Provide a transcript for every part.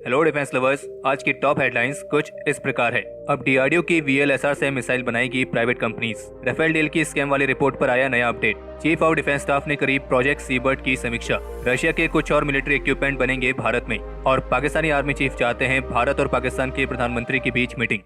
Hello defence lovers, आज की top headlines कुछ इस प्रकार है। अब डीआरडीओ की वीएलएसआर से मिसाइल बनाएगी प्राइवेट कंपनीज। राफेल डील की स्कैम वाली रिपोर्ट पर आया नया update. Chief of defence staff ने करी प्रोजेक्ट सीबर्ड की समीक्षा। रशिया के कुछ और मिलिट्री इक्विपमेंट बनेंगे भारत में। और पाकिस्तानी आर्मी चीफ चाहते हैं भारत और पाकिस्तान के प्रधानमंत्री के बीच मीटिंग।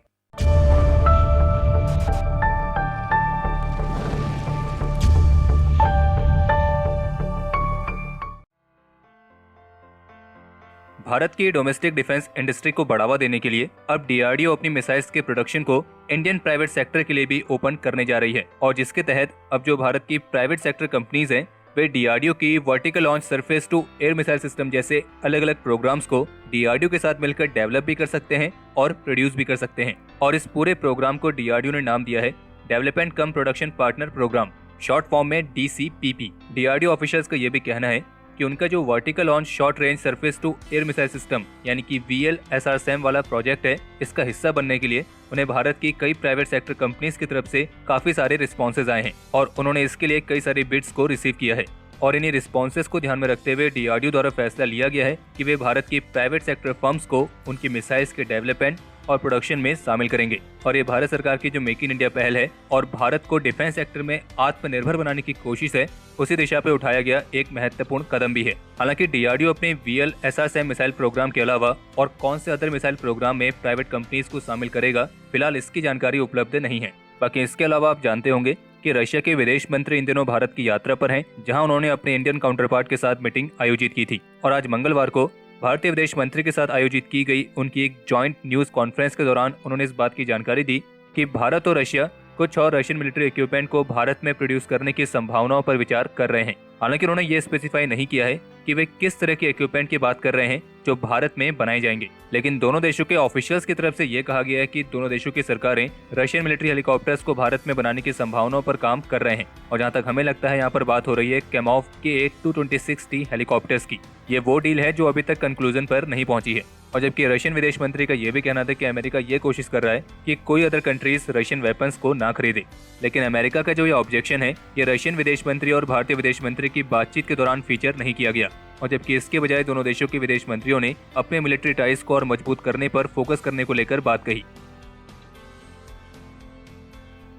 भारत की डोमेस्टिक डिफेंस इंडस्ट्री को बढ़ावा देने के लिए अब डीआरडीओ अपनी मिसाइल्स के प्रोडक्शन को इंडियन प्राइवेट सेक्टर के लिए भी ओपन करने जा रही है, और जिसके तहत अब जो भारत की प्राइवेट सेक्टर कंपनीज हैं वे डीआरडीओ की vertical launch surface to air missile system जैसे अलग अलग प्रोग्राम्स को डीआरडीओ के साथ मिलकर डेवलप भी कर सकते हैं और प्रोड्यूस भी कर सकते हैं। और इस पूरे प्रोग्राम को डीआरडीओ ने नाम दिया है development cum production partner program, short form में डीसीपीपी। डीआरडीओ ऑफिशियल्स का यह भी कहना है कि उनका जो vertical on short range surface to air missile system यानी कि वीएलएसआर वाला प्रोजेक्ट है, इसका हिस्सा बनने के लिए उन्हें भारत की कई प्राइवेट सेक्टर कंपनीज की तरफ से काफी सारे रिस्पॉन्सेज आए हैं और उन्होंने इसके लिए कई सारे बिड्स को रिसीव किया है। और इन्हीं रिस्पॉन्सेज को ध्यान में रखते हुए डीआरडीओ द्वारा फैसला लिया गया है कि वे भारत की प्राइवेट सेक्टर फर्म्स को उनकी मिसाइल्स के डेवलपमेंट और प्रोडक्शन में शामिल करेंगे। और ये भारत सरकार की जो मेक इन इंडिया पहल है और भारत को डिफेंस सेक्टर में आत्मनिर्भर बनाने की कोशिश है, उसी दिशा पे उठाया गया एक महत्वपूर्ण कदम भी है। हालांकि डीआरडीओ अपने वीएलएसआर मिसाइल प्रोग्राम के अलावा और कौन से अदर मिसाइल प्रोग्राम में प्राइवेट कंपनीज को शामिल करेगा, फिलहाल इसकी जानकारी उपलब्ध नहीं है। बाकी इसके अलावा आप जानते होंगे कि रशिया के विदेश मंत्री इन दिनों भारत की यात्रा पर हैं, जहां उन्होंने अपने इंडियन काउंटरपार्ट के साथ मीटिंग आयोजित की थी। और आज मंगलवार को भारतीय विदेश मंत्री के साथ आयोजित की गई उनकी एक जॉइंट न्यूज कॉन्फ्रेंस के दौरान उन्होंने इस बात की जानकारी दी कि भारत और रशिया कुछ और रशियन मिलिट्री इक्विपमेंट को भारत में प्रोड्यूस करने की संभावनाओं पर विचार कर रहे हैं। हालांकि उन्होंने ये स्पेसिफाई नहीं किया है कि वे किस तरह के इक्विपमेंट की बात कर रहे हैं जो भारत में बनाए जाएंगे। लेकिन दोनों देशों के ऑफिशियल्स की तरफ से ये कहा गया है कि दोनों देशों की सरकारें रशियन मिलिट्री हेलीकॉप्टर्स को भारत में बनाने की संभावनाओं पर काम कर रहे हैं। और जहां तक हमें लगता है यहाँ पर बात हो रही है कैमॉफ के एक TU-26T हेलीकॉप्टर्स की। ये वो डील है जो अभी तक कंक्लूजन पर नहीं पहुंची है। और जबकि रशियन विदेश मंत्री का यह भी कहना था कि अमेरिका ये कोशिश कर रहा है कि कोई अदर कंट्रीज रशियन वेपन्स को ना खरीदे। लेकिन अमेरिका का जो ये ऑब्जेक्शन है, ये रशियन विदेश मंत्री और भारतीय विदेश मंत्री की बातचीत के दौरान फीचर नहीं किया गया। और जबकि इसके बजाय दोनों देशों के विदेश मंत्रियों ने अपने मिलिट्री टाइज को और मजबूत करने पर फोकस करने को लेकर बात कही।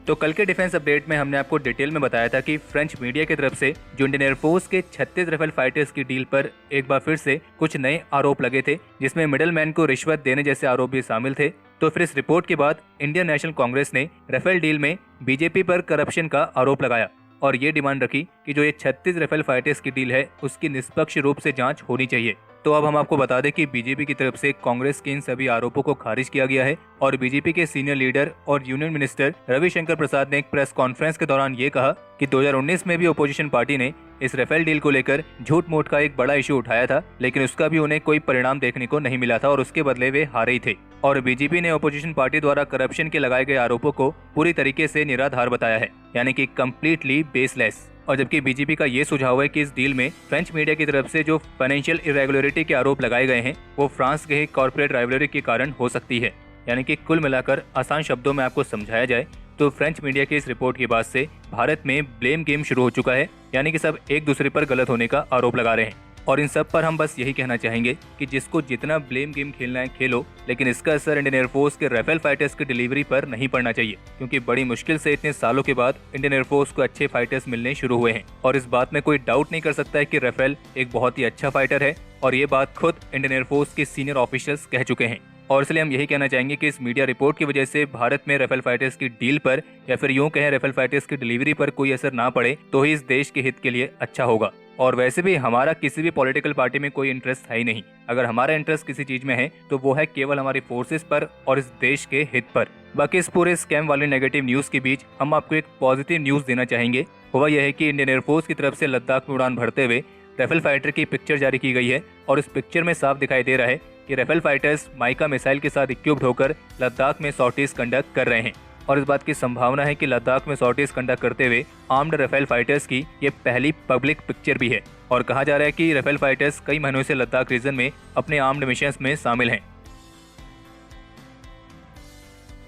तो कल के डिफेंस अपडेट में हमने आपको डिटेल में बताया था कि फ्रेंच मीडिया की तरफ से जो इंडियन एयरफोर्स के 36 राफेल फाइटर्स की डील पर एक बार फिर से कुछ नए आरोप लगे थे, जिसमें मिडलमैन को रिश्वत देने जैसे आरोप भी शामिल थे। तो फिर इस रिपोर्ट के बाद इंडियन नेशनल कांग्रेस ने राफेल डील में बीजेपी पर करप्शन का आरोप लगाया और ये डिमांड रखी कि जो ये 36 राफेल फाइटर्स की डील है उसकी निष्पक्ष रूप से जांच होनी चाहिए। तो अब हम आपको बता दें कि बीजेपी की तरफ से कांग्रेस के इन सभी आरोपों को खारिज किया गया है और बीजेपी के सीनियर लीडर और यूनियन मिनिस्टर रविशंकर प्रसाद ने एक प्रेस कॉन्फ्रेंस के दौरान ये कहा कि 2019 में भी ओपोजिशन पार्टी ने इस राफेल डील को लेकर झूठ मूठ का एक बड़ा इशू उठाया था, लेकिन उसका भी उन्हें कोई परिणाम देखने को नहीं मिला था और उसके बदले वे हारे ही थे। और बीजेपी ने ओपोजिशन पार्टी द्वारा करप्शन के लगाए गए आरोपों को पूरी तरीके से निराधार बताया है, यानी कि कम्प्लीटली बेसलेस। और जबकि बीजेपी का ये सुझाव है कि इस डील में फ्रेंच मीडिया की तरफ से जो फाइनेंशियल इरेगुलरिटी के आरोप लगाए गए हैं वो फ्रांस के कॉर्पोरेट राइवलरी के कारण हो सकती है। यानी कि कुल मिलाकर आसान शब्दों में आपको समझाया जाए तो फ्रेंच मीडिया की इस रिपोर्ट के बाद से भारत में ब्लेम गेम शुरू हो चुका है, यानी कि सब एक दूसरे पर गलत होने का आरोप लगा रहे हैं। और इन सब पर हम बस यही कहना चाहेंगे कि जिसको जितना ब्लेम गेम खेलना है खेलो, लेकिन इसका असर इंडियन एयरफोर्स के राफेल फाइटर्स की डिलीवरी पर नहीं पड़ना चाहिए, क्योंकि बड़ी मुश्किल से इतने सालों के बाद इंडियन एयरफोर्स को अच्छे फाइटर्स मिलने शुरू हुए हैं। और इस बात में कोई डाउट नहीं कर सकता है कि राफेल एक बहुत ही अच्छा फाइटर है और ये बात खुद इंडियन एयरफोर्स के सीनियर ऑफिशियल्स कह चुके हैं। और इसलिए हम यही कहना चाहेंगे कि इस मीडिया रिपोर्ट की वजह से भारत में राफेल फाइटर्स की डील पर या फिर यूं कहें राफेल फाइटर्स की डिलीवरी पर कोई असर ना पड़े तो ही इस देश के हित के लिए अच्छा होगा। और वैसे भी हमारा किसी भी पॉलिटिकल पार्टी में कोई इंटरेस्ट है ही नहीं। अगर हमारा इंटरेस्ट किसी चीज में है तो वो है केवल हमारी फोर्सेस पर और इस देश के हित पर। बाकी इस पूरे स्कैम वाले नेगेटिव न्यूज के बीच हम आपको एक पॉजिटिव न्यूज देना चाहेंगे। वह यह है कि इंडियन एयरफोर्स की तरफ से लद्दाख में उड़ान भरते हुए राफेल फाइटर की पिक्चर जारी की गई है और इस पिक्चर में साफ दिखाई दे रहा है कि राफेल फाइटर्स माइका मिसाइल के साथ इक्विप्ड होकर लद्दाख में सॉर्टीज कंडक्ट कर रहे हैं। और इस बात की संभावना है कि लद्दाख में सॉर्टीज कंडक्ट करते हुए आर्म्ड राफेल फाइटर्स की ये पहली पब्लिक पिक्चर भी है। और कहा जा रहा है कि राफेल फाइटर्स कई महीनों से लद्दाख रीजन में अपने आर्म्ड मिशंस में शामिल हैं।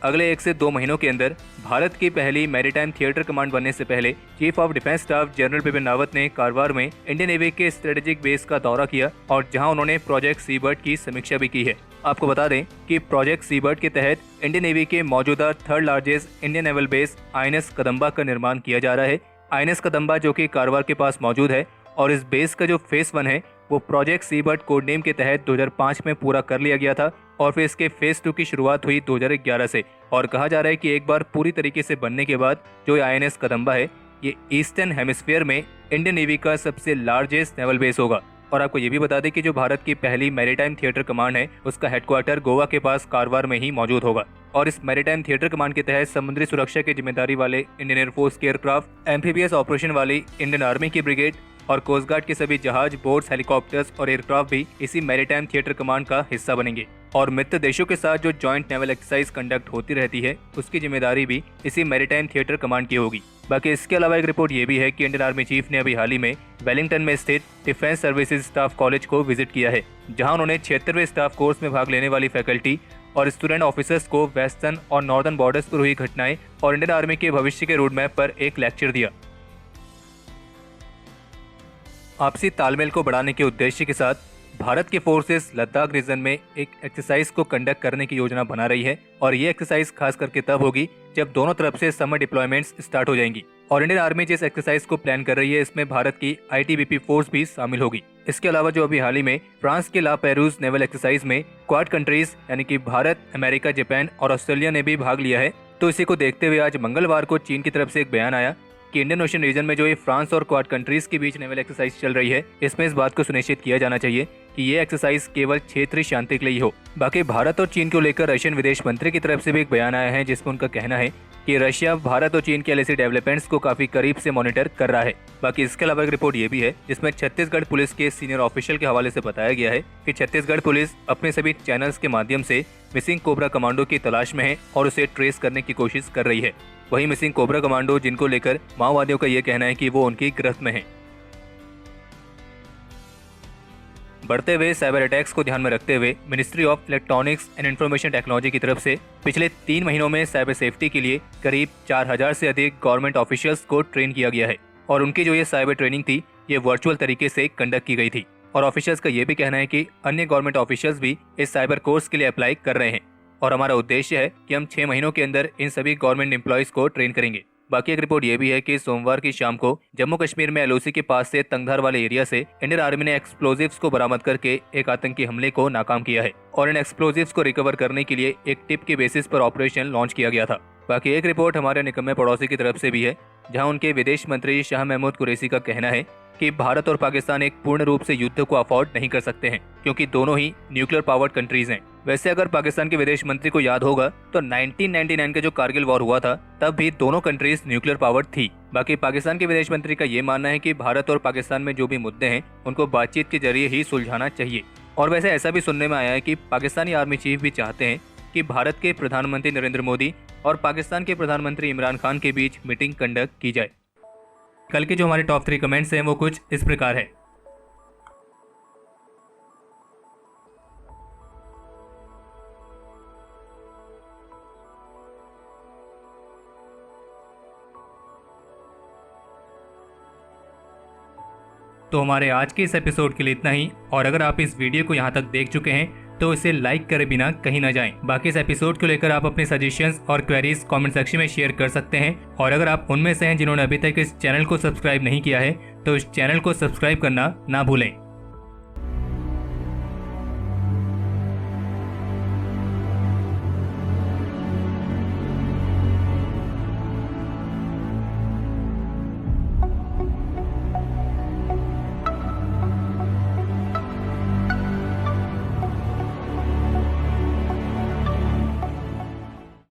अगले 1 से 2 महीनों के अंदर भारत की पहली मैरीटाइम थिएटर कमांड बनने से पहले chief of defence staff general Bipin Rawat ने कारवार में इंडियन नेवी के स्ट्रेटेजिक बेस का दौरा किया और जहां उन्होंने प्रोजेक्ट सीबर्ड की समीक्षा भी की है। आपको बता दें कि प्रोजेक्ट सीबर्ड के तहत इंडियन नेवी के मौजूदा 3rd largest Indian naval base INS Kadamba का निर्माण किया जा रहा है। INS कदम्बा जो कि कारवार के पास मौजूद है और इस बेस का जो फेज 1 है वो प्रोजेक्ट सीबर्ड कोड नेम के तहत 2005 में पूरा कर लिया गया था और फिर इसके फेज 2 की शुरुआत हुई 2011 से। और कहा जा रहा है कि एक बार पूरी तरीके से बनने के बाद जो INS कदम्बा है ये ईस्टर्न हेमिस्फीयर में इंडियन नेवी का सबसे लार्जेस्ट नेवल बेस होगा। और आपको ये भी बता दें कि जो भारत की पहली मैरीटाइम थिएटर कमांड है उसका हेडक्वार्टर गोवा के पास कारवार में ही मौजूद होगा। और इस मैरीटाइम थिएटर कमांड के तहत समुद्री सुरक्षा की जिम्मेदारी वाले इंडियन एयरफोर्स के एयरक्राफ्ट, एम्फीबियस ऑपरेशन वाली इंडियन आर्मी की ब्रिगेड और कोस्ट गार्ड के सभी जहाज, बोट्स, हेलीकॉप्टर्स और एयरक्राफ्ट भी इसी मैरीटाइम थिएटर कमांड का हिस्सा बनेंगे। और मित्र देशों के साथ जो जॉइंट नेवल एक्सरसाइज कंडक्ट होती रहती है उसकी जिम्मेदारी भी इसी मैरीटाइम थिएटर कमांड की होगी। बाकी इसके अलावा एक रिपोर्ट ये भी है कि इंडियन आर्मी चीफ ने अभी हाल ही में वेलिंगटन में स्थित डिफेंस सर्विसेज स्टाफ कॉलेज को विजिट किया है, जहां उन्होंने 76वें स्टाफ कोर्स में भाग लेने वाली फैकल्टी और स्टूडेंट ऑफिसर्स को वेस्टर्न और नॉर्दर्न बॉर्डर्स पर हुई घटनाएं और इंडियन आर्मी के भविष्य के रोड मैप पर एक लेक्चर दिया। आपसी तालमेल को बढ़ाने के उद्देश्य के साथ भारत के फोर्सेस लद्दाख रीजन में एक एक्सरसाइज को कंडक्ट करने की योजना बना रही है और ये एक्सरसाइज खास करके तब होगी जब दोनों तरफ से समर डिप्लॉयमेंट्स स्टार्ट हो जाएंगी। और इंडियन आर्मी जिस एक्सरसाइज को प्लान कर रही है इसमें भारत की ITBP फोर्स भी शामिल होगी। इसके अलावा जो अभी हाल ही में फ्रांस के ला पेरूज नेवल एक्सरसाइज में क्वाड कंट्रीज यानी कि भारत, अमेरिका, जापान और ऑस्ट्रेलिया ने भी भाग लिया है, तो इसी को देखते हुए आज मंगलवार को चीन की तरफ से एक बयान आया कि इंडियन ओशन रीजन में जो ये फ्रांस और क्वाड कंट्रीज के बीच नेवल एक्सरसाइज चल रही है इसमें इस बात को सुनिश्चित किया जाना चाहिए कि ये एक्सरसाइज केवल क्षेत्रीय शांति के लिए ही हो। बाकी भारत और चीन को लेकर रशियन विदेश मंत्री की तरफ से भी एक बयान आया है जिसमें उनका कहना है कि रशिया भारत और चीन के LAC डेवलपमेंट्स को काफी करीब से मॉनिटर कर रहा है। बाकी इसके अलावा एक रिपोर्ट ये भी है जिसमें छत्तीसगढ़ पुलिस के सीनियर ऑफिशियल के हवाले से बताया गया है कि छत्तीसगढ़ पुलिस अपने सभी चैनल्स के माध्यम से मिसिंग कोबरा कमांडो की तलाश में है और उसे ट्रेस करने की कोशिश कर रही है। वहीं मिसिंग कोबरा कमांडो जिनको लेकर माओवादियों का ये कहना है कि वो उनकी गिरफ्त में है। बढ़ते हुए साइबर अटैक्स को ध्यान में रखते हुए ministry of electronics and information technology की तरफ से पिछले 3 महीनों में साइबर सेफ्टी के लिए करीब 4000 से अधिक गवर्नमेंट ऑफिशियल्स को ट्रेन किया गया है और उनकी जो ये साइबर ट्रेनिंग थी ये वर्चुअल तरीके से कंडक्ट की गई थी। और ऑफिशियल्स का ये भी कहना है कि अन्य गवर्नमेंट ऑफिशियल्स भी इस साइबर कोर्स के लिए अप्लाई कर रहे हैं और हमारा उद्देश्य है कि हम 6 महीनों के अंदर इन सभी गवर्नमेंट एम्प्लॉयज को ट्रेन करेंगे। बाकी एक रिपोर्ट ये भी है कि सोमवार की शाम को जम्मू कश्मीर में LOC के पास से तंगधार वाले एरिया से इंडियन आर्मी ने एक्सप्लोजिव्स को बरामद करके एक आतंकी हमले को नाकाम किया है और इन एक्सप्लोजिव्स को रिकवर करने के लिए एक टिप के बेसिस पर ऑपरेशन लॉन्च किया गया था। बाकी एक रिपोर्ट हमारे निकम्मे पड़ोसी की तरफ से भी है जहां उनके विदेश मंत्री शाह महमूद कुरैशी का कहना है कि भारत और पाकिस्तान एक पूर्ण रूप से युद्ध को अफोर्ड नहीं कर सकते हैं क्योंकि दोनों ही न्यूक्लियर पावर्ड कंट्रीज हैं। वैसे अगर पाकिस्तान के विदेश मंत्री को याद होगा तो 1999 का जो कारगिल वॉर हुआ था तब भी दोनों कंट्रीज न्यूक्लियर पावर्ड थी। बाकी पाकिस्तान के विदेश मंत्री का ये मानना है कि भारत और पाकिस्तान में जो भी मुद्दे हैं उनको बातचीत के जरिए ही सुलझाना चाहिए। और वैसे ऐसा भी सुनने में आया है कि पाकिस्तानी आर्मी चीफ भी चाहते हैं कि भारत के प्रधानमंत्री नरेंद्र मोदी और पाकिस्तान के प्रधानमंत्री इमरान खान के बीच मीटिंग कंडक्ट की जाए। कल के जो हमारे टॉप 3 कमेंट्स हैं वो कुछ इस प्रकार है। तो हमारे आज के इस एपिसोड के लिए इतना ही और अगर आप इस वीडियो को यहाँ तक देख चुके हैं तो इसे लाइक करे बिना कहीं ना जाएं। बाकी इस एपिसोड को लेकर आप अपने सजेशंस और क्वेरीज कमेंट सेक्शन में शेयर कर सकते हैं और अगर आप उनमें से हैं जिन्होंने अभी तक इस चैनल को सब्सक्राइब नहीं किया है तो इस चैनल को सब्सक्राइब करना ना भूलें।